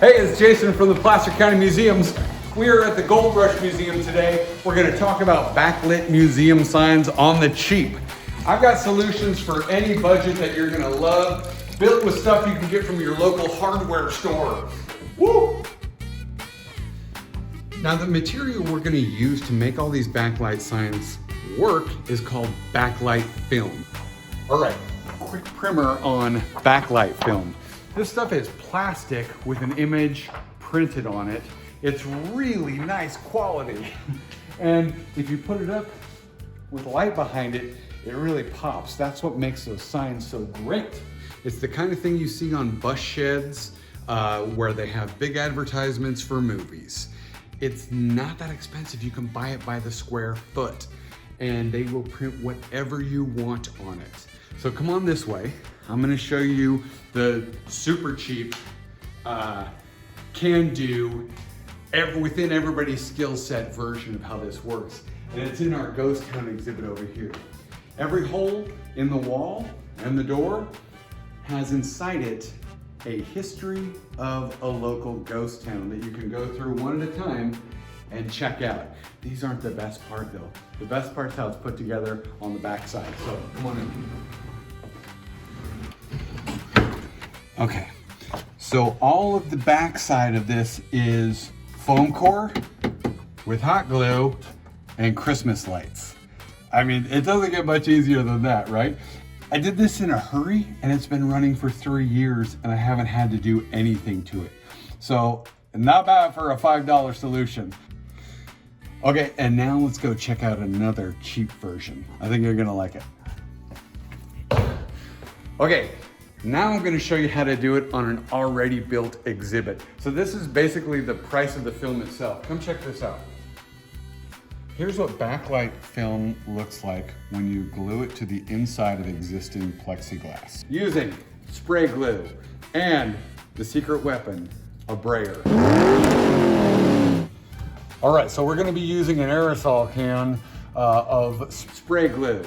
Hey, it's Jason from the Placer County Museums. We are at the Gold Rush Museum today. We're going to talk about backlit museum signs on the cheap. I've got solutions for any budget that you're going to love, built with stuff you can get from your local hardware store. Woo! Now, the material we're going to use to make all these backlight signs work is called Backlit Film. All right, quick primer on Backlit Film. This stuff is plastic with an image printed on it. It's really nice quality. And if you put it up with light behind it, it really pops. That's what makes those signs so great. It's the kind of thing you see on bus sheds where they have big advertisements for movies. It's not that expensive. You can buy it by the square foot and they will print whatever you want on it. So come on this way. I'm gonna show you the super cheap, can do, within everybody's skill set version of how this works. And it's in our ghost town exhibit over here. Every hole in the wall and the door has inside it a history of a local ghost town that you can go through one at a time and check out. These aren't the best part though. The best part's how it's put together on the back side. So come on in. Okay, so all of the back side of this is foam core with hot glue and Christmas lights. I mean, it doesn't get much easier than that, right? I did this in a hurry and it's been running for 3 years and I haven't had to do anything to it. So not bad for a $5 solution. Okay, and now let's go check out another cheap version. I think you're gonna like it. Okay, now I'm gonna show you how to do it on an already built exhibit. So this is basically the price of the film itself. Come check this out. Here's what backlight film looks like when you glue it to the inside of existing plexiglass. Using spray glue and the secret weapon, a brayer. All right, so we're gonna be using an aerosol can of spray glue.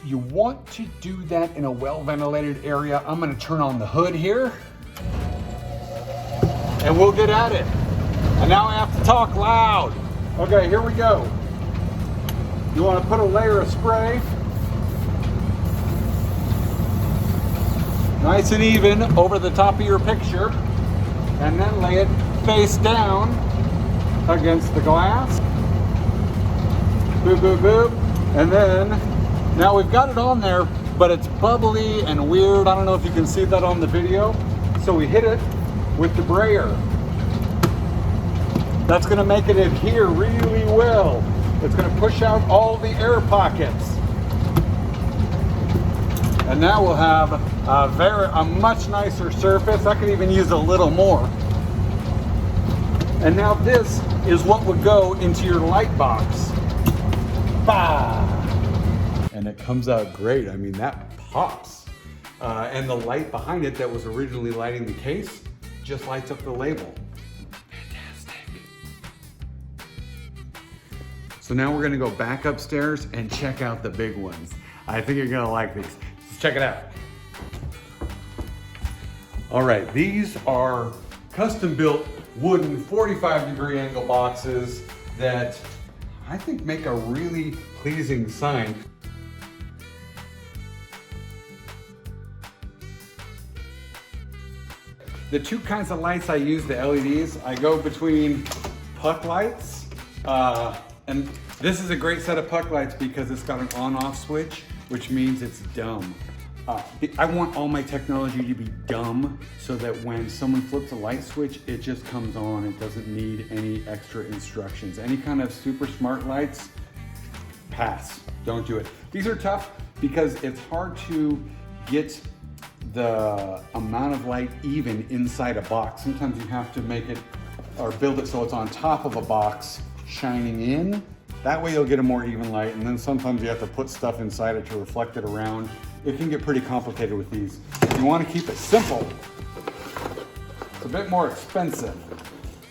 You want to do that in a well-ventilated area. I'm gonna turn on the hood here and we'll get at it. And now I have to talk loud. Okay, here we go. You want to put a layer of spray, nice and even over the top of your picture, and then lay it face down against the glass. Boop, boop, boop. And then, now we've got it on there, but it's bubbly and weird. I don't know if you can see that on the video. So we hit it with the brayer. That's gonna make it adhere really well. It's gonna push out all the air pockets. And now we'll have a much nicer surface. I could even use a little more. And now this is what would go into your light box. Bah! And it comes out great. I mean, that pops. And the light behind it that was originally lighting the case just lights up the label. So now we're gonna go back upstairs and check out the big ones. I think you're gonna like these. Let's check it out. All right, these are custom built wooden 45-degree angle boxes that I think make a really pleasing sign. The two kinds of lights I use, the LEDs, I go between puck lights, and this is a great set of puck lights because it's got an on-off switch, which means it's dumb. I want all my technology to be dumb so that when someone flips a light switch, it just comes on. It doesn't need any extra instructions. Any kind of super smart lights, pass, don't do it. These are tough because it's hard to get the amount of light even inside a box. Sometimes you have to make it or build it so it's on top of a box shining in. That way you'll get a more even light, and then sometimes you have to put stuff inside it to reflect it around. It can get pretty complicated with these. If you want to keep it simple, it's a bit more expensive,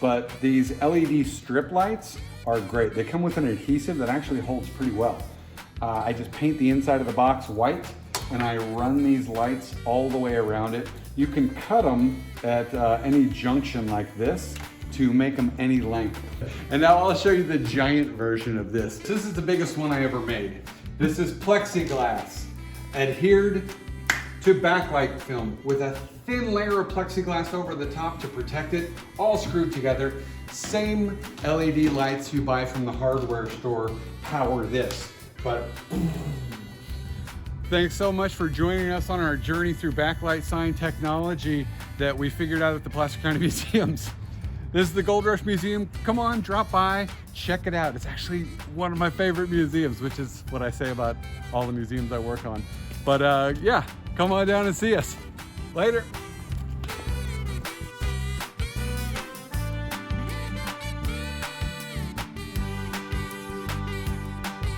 but these LED strip lights are great. They come with an adhesive that actually holds pretty well. I just paint the inside of the box white, and I run these lights all the way around it. You can cut them at any junction like this to make them any length. And now I'll show you the giant version of this. This is the biggest one I ever made. This is plexiglass adhered to backlight film with a thin layer of plexiglass over the top to protect it, all screwed together. Same LED lights you buy from the hardware store power this, but thanks so much for joining us on our journey through backlight sign technology that we figured out at the Placer County Museums. This is the Gold Rush Museum. Come on, drop by, check it out. It's actually one of my favorite museums, which is what I say about all the museums I work on. But yeah, come on down and see us. Later.